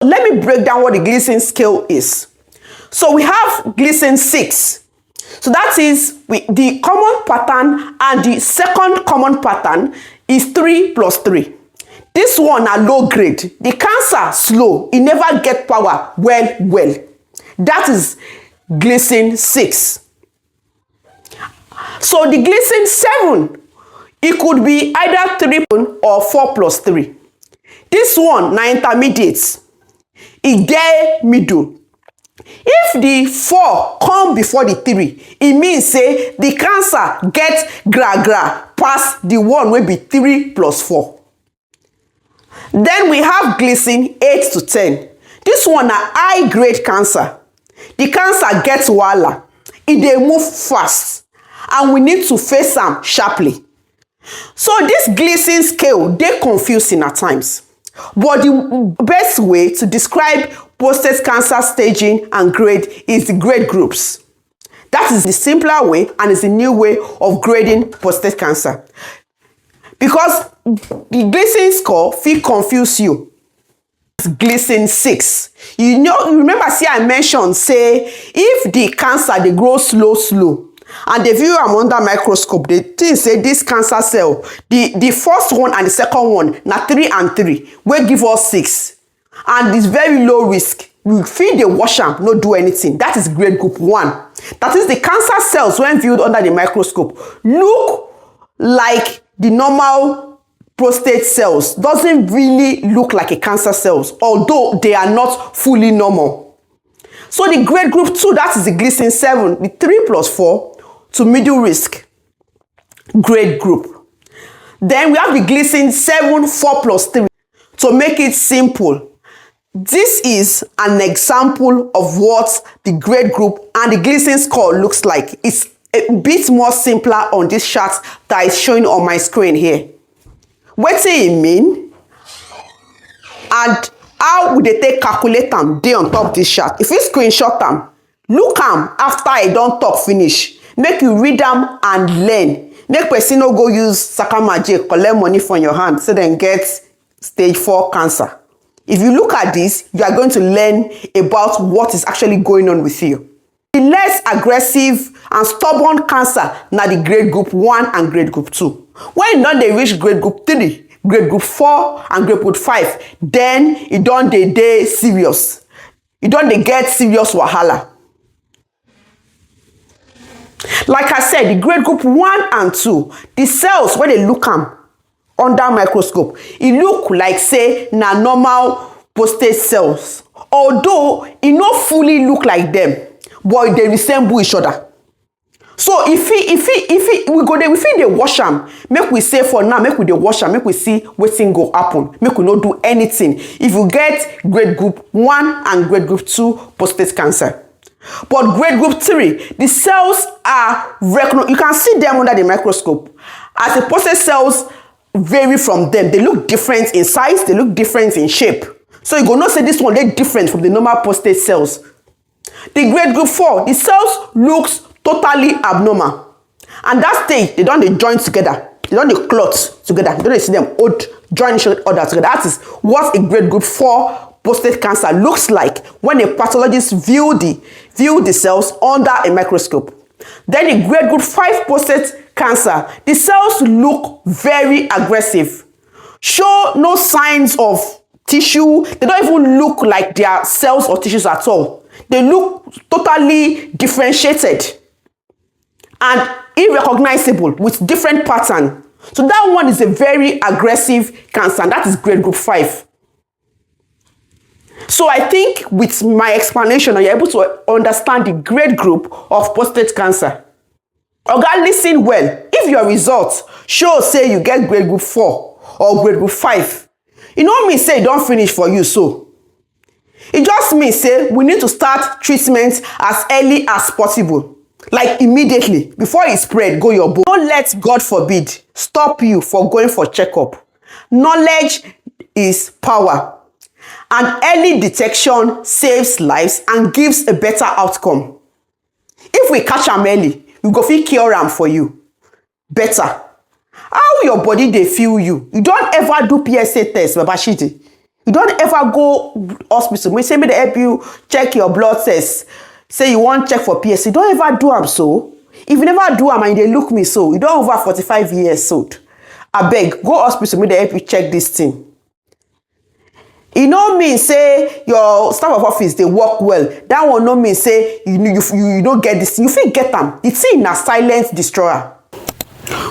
Let me break down what the Gleason scale is. So we have Gleason 6. So that is the common pattern, and the second common pattern is 3 plus 3. This one are low grade. The cancer slow. It never get power well. That is Gleason 6. So the Gleason 7, it could be either 3 or 4 plus 3. This one na intermediate. It get middle. If the 4 come before the 3, it means say the cancer get gra pass the one wey be 3 plus 4. Then we have Gleason 8 to 10. This one na high grade cancer. The cancer gets wahala. It dey move fast, and we need to face am sharply. So this Gleason scale dey confusing at times, but the best way to describe prostate cancer staging and grade is the grade groups. That is the simpler way, and is the new way of grading prostate cancer. Because the Gleason score fit confuse you. Gleason 6. You remember say I mentioned say if the cancer dey grow slow, and they view am under microscope, they think say this cancer cell, the first one and the second one na 3 and 3, wey give us 6, and it's very low risk. We fit dey wash am, no do anything. That is grade group 1. That is the cancer cells when viewed under the microscope look like the normal prostate cells, doesn't really look like a cancer cells, although they are not fully normal. So the grade group 2, that is the Gleason 7, the 3 plus 4 to middle risk grade group. Then we have the Gleason 7 4 plus 3. To make it simple, this is an example of what the grade group and the Gleason score looks like. It's a bit more simpler on this chart that is showing on my screen here. What do you mean? And how would they take calculate them? They on top this chart. If you screenshot them, look am after I don't talk finish. Make you read them and learn. Make person no go use sakamaje, collect money from your hand, so then get stage 4 cancer. If you look at this, you are going to learn about what is actually going on with you. The less aggressive and stubborn cancer na the grade group 1 and grade group 2. When you don dey reach grade group 3, grade group 4 and grade group 5, then you don dey serious. You don dey get serious wahala. Like I said, the grade group 1 and 2, the cells wey dey look am under microscope, e look like say na normal prostate cells, although e no fully look like them, but they resemble each other. So if we fit dey wash am, make we say for now, make we dey wash am, make we see wetin go happen, make we no do anything if you get grade group 1 and grade group 2 prostate cancer. But grade group 3, the cells are you can see them under the microscope. As the prostate cells vary from them, they look different in size, they look different in shape. So you go know say this one dey different from the normal prostate cells. The grade group 4, the cells looks totally abnormal, and that stage they don dey join together, they don dey clot together, you don dey see them join each other together. That is what a grade group 4 prostate cancer looks like when a pathologist view the cells under a microscope. Then the grade group 5 prostate cancer, the cells look very aggressive, show no signs of tissue. They don't even look like their cells or tissues at all. They look totally differentiated and irrecognizable with different pattern. So that one is a very aggressive cancer, and that is grade group 5. So I think with my explanation, you're able to understand the grade group of prostate cancer. Oga, listen well. If your results show say you get grade group 4 or grade group 5, e no mean say e don finish for you so. It just means say we need to start treatment as early as possible, like immediately, before it spread go your bone. Don't let, God forbid, stop you for going for checkup. Knowledge is power, and early detection saves lives and gives a better outcome. If we catch am early, we go fit cure am for you better. How your body dey feel you? You don't ever do PSA test, Baba Shidi. You don't ever go hospital. We say may they help you check your blood tests. Say you want check for PSC. Don't ever do them so. If you never do them and they look me so, you don't over 45 years old. I beg, go hospital, may they help you check this thing. It no mean say your staff of office they work well. That one no mean say you don't get this. You feel get them. It's in a silent destroyer.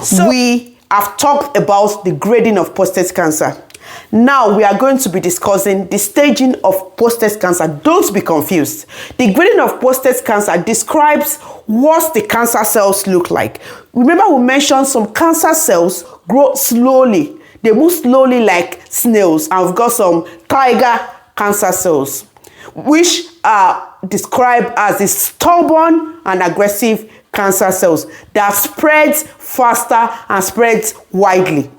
So we have talked about the grading of prostate cancer. Now we are going to be discussing the staging of prostate cancer. Don't be confused. The grading of prostate cancer describes what the cancer cells look like. Remember we mentioned some cancer cells grow slowly. They move slowly like snails, and we've got some tiger cancer cells, which are described as the stubborn and aggressive cancer cells that spreads faster and spreads widely.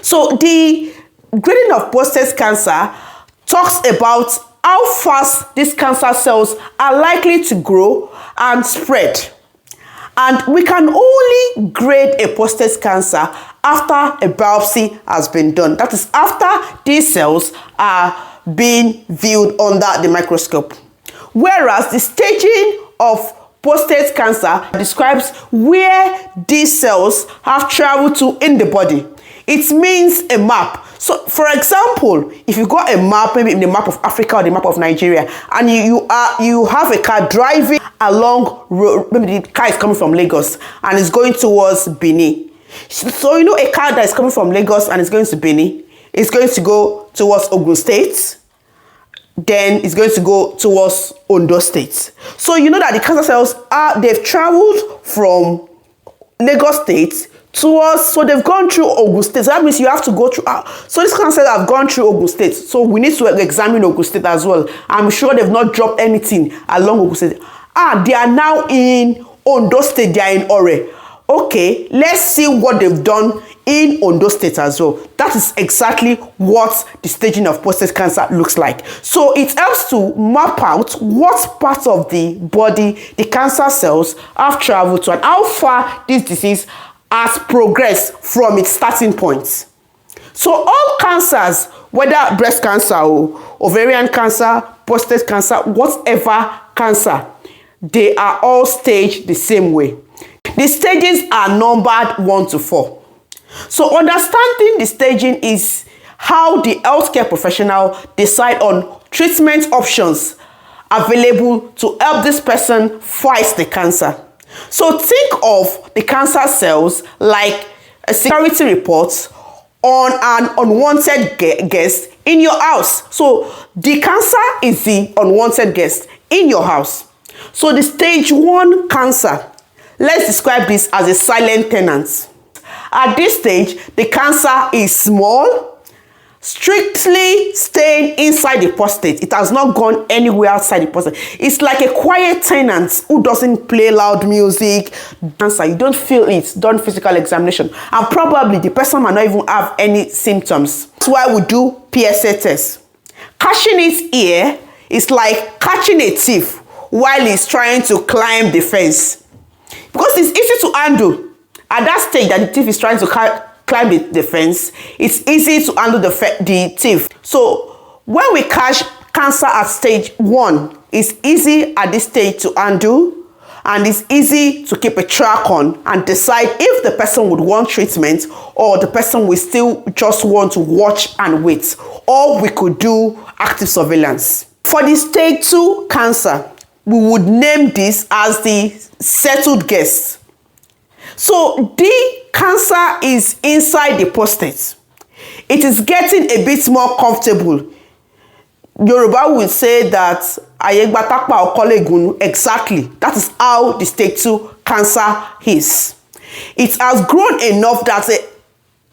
So the grading of prostate cancer talks about how fast these cancer cells are likely to grow and spread. And we can only grade a prostate cancer after a biopsy has been done. That is after these cells are being viewed under the microscope. Whereas the staging of prostate cancer describes where these cells have traveled to in the body. It means a map. So, for example, if you got a map, maybe in the map of Africa or the map of Nigeria, and you have a car driving along road, maybe the car is coming from Lagos and is going towards Benin. So you know a car that is coming from Lagos and is going to Benin is going to go towards Ogun State, then it's going to go towards Ondo State. So you know that the cancer cells they've traveled from Lagos State towards, so they've gone through Ogun State. So that means you have to go through, so these cancer cells have gone through Ogun State. So we need to examine Ogun State as well. I'm sure they've not dropped anything along Ogun State. They are now in Ondo State, they are in Ore. Okay, let's see what they've done in Ondo State as well. That is exactly what the staging of prostate cancer looks like. So it helps to map out what part of the body the cancer cells have traveled to and how far this disease has progressed from its starting point. So all cancers, whether breast cancer or ovarian cancer, prostate cancer, whatever cancer, they are all staged the same way. The stages are numbered 1 to 4. So understanding the staging is how the healthcare professional decide on treatment options available to help this person fight the cancer. So think of the cancer cells like a security report on an unwanted guest in your house. So the cancer is the unwanted guest in your house. So the stage 1 cancer, let's describe this as a silent tenant. At this stage, the cancer is small, strictly staying inside the prostate. It has not gone anywhere outside the prostate. It's like a quiet tenant who doesn't play loud music. Cancer, you don't feel it, done physical examination. And probably the person might not even have any symptoms. That's why we do PSA test. Catching it here is like catching a thief while he's trying to climb the fence. Because it's easy to handle. At that stage that the thief is trying to climb the fence, it's easy to handle the thief. So when we catch cancer at stage 1, it's easy at this stage to handle, and it's easy to keep a track on and decide if the person would want treatment or the person will still just want to watch and wait, or we could do active surveillance. For the stage 2 cancer, we would name this as the settled guest. So the cancer is inside the prostate. It is getting a bit more comfortable. Yoruba will say that exactly. That is how the stage 2 cancer is. It has grown enough that a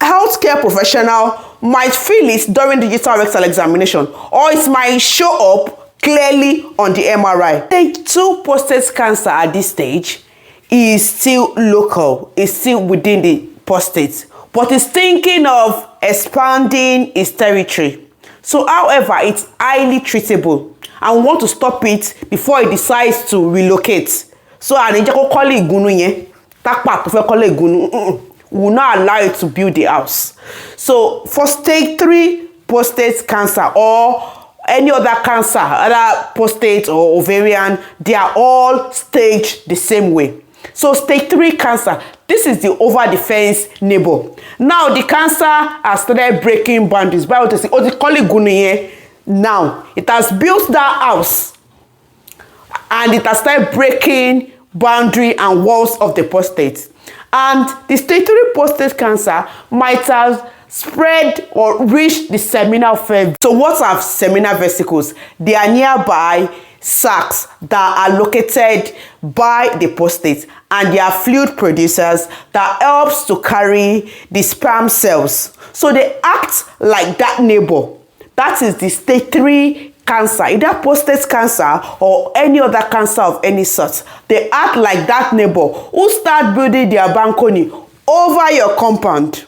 healthcare professional might feel it during digital rectal examination, or it might show up clearly on the MRI. Stage 2 prostate cancer at this stage is still local, is still within the prostate, but is thinking of expanding its territory. So, however, it's highly treatable and we want to stop it before it decides to relocate. So, we will not allow it to build the house. So, for stage 3 prostate cancer or any other cancer, other prostate or ovarian, they are all staged the same way. So stage 3 cancer, this is the over the fence neighbor. Now the cancer has started breaking boundaries. Now it has built that house and it has started breaking boundary and walls of the prostate. And the stage 3 prostate cancer might have spread or reached the seminal vesicles. So what are seminal vesicles? They are nearby sacs that are located by the prostate, and they are fluid producers that helps to carry the sperm cells. So they act like that neighbor. That is the stage 3 cancer, either prostate cancer or any other cancer of any sort. They act like that neighbor who start building their balcony over your compound.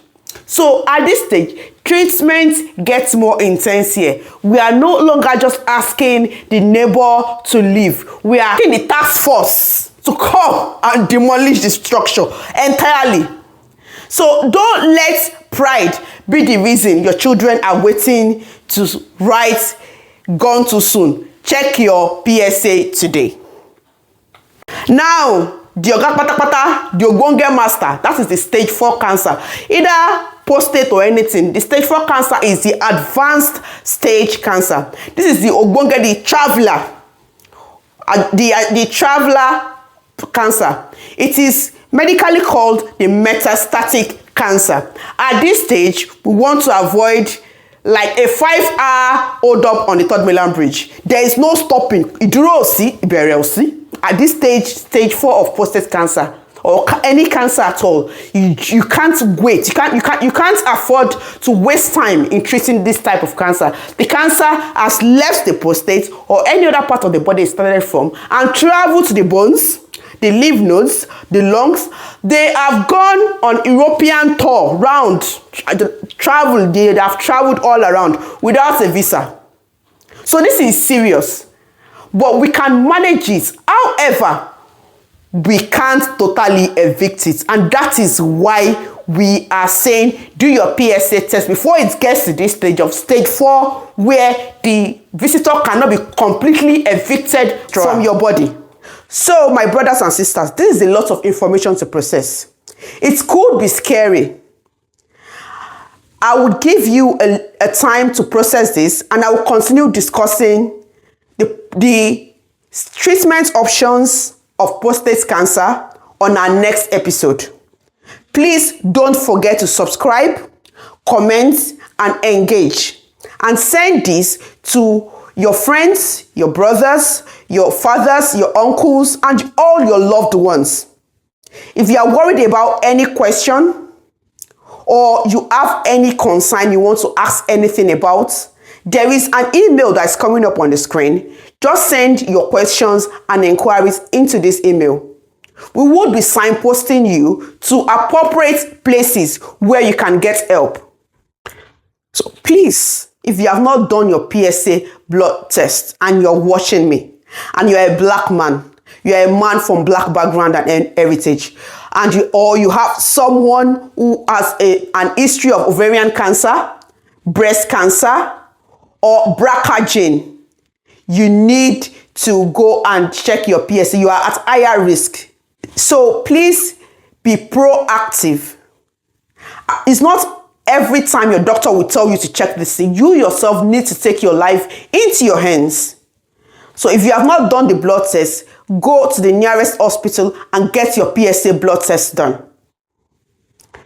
So at this stage, treatment gets more intense here. We are no longer just asking the neighbor to leave. We are asking the task force to come and demolish the structure entirely. So don't let pride be the reason your children are waiting to write gone too soon. Check your PSA today. Now, the ogbonge master, that is the stage 4 cancer. Either prostate or anything. The stage 4 cancer is the advanced stage cancer. This is the ogbonge, the traveler. The traveler cancer. It is medically called the metastatic cancer. At this stage, we want to avoid like a 5-hour hold up on the 3rd mainland bridge. There is no stopping. At this stage 4 of prostate cancer or any cancer at all, you can't wait. You can't afford to waste time in treating this type of cancer. The cancer has left the prostate or any other part of the body it started from and traveled to the bones, the lymph nodes, the lungs. They have gone on European tour round, they have traveled all around without a visa. So this is serious, but we can manage it. However, we can't totally evict it, and that is why we are saying do your PSA test before it gets to this stage of stage 4 where the visitor cannot be completely evicted from your body. So my brothers and sisters, this is a lot of information to process. It could be scary. I would give you a time to process this, and I will continue discussing the treatment options of prostate cancer on our next episode. Please don't forget to subscribe, comment, and engage. And send this to your friends, your brothers, your fathers, your uncles, and all your loved ones. If you are worried about any question or you have any concern you want to ask anything about, there is an email that's coming up on the screen. Just send your questions and inquiries into this email. We would be signposting you to appropriate places where you can get help. So please, if you have not done your PSA blood test and you're watching me, and you're a black man, you're a man from black background and heritage, and you have someone who has an history of ovarian cancer, breast cancer, or BRCA gene, you need to go and check your PSA. You are at higher risk. So please be proactive. It's not every time your doctor will tell you to check this thing. You yourself need to take your life into your hands. So if you have not done the blood test, go to the nearest hospital and get your PSA blood test done.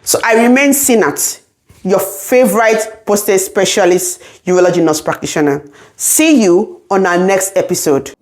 So I remain Sinat, your favorite prostate specialist urology nurse practitioner. See you on our next episode.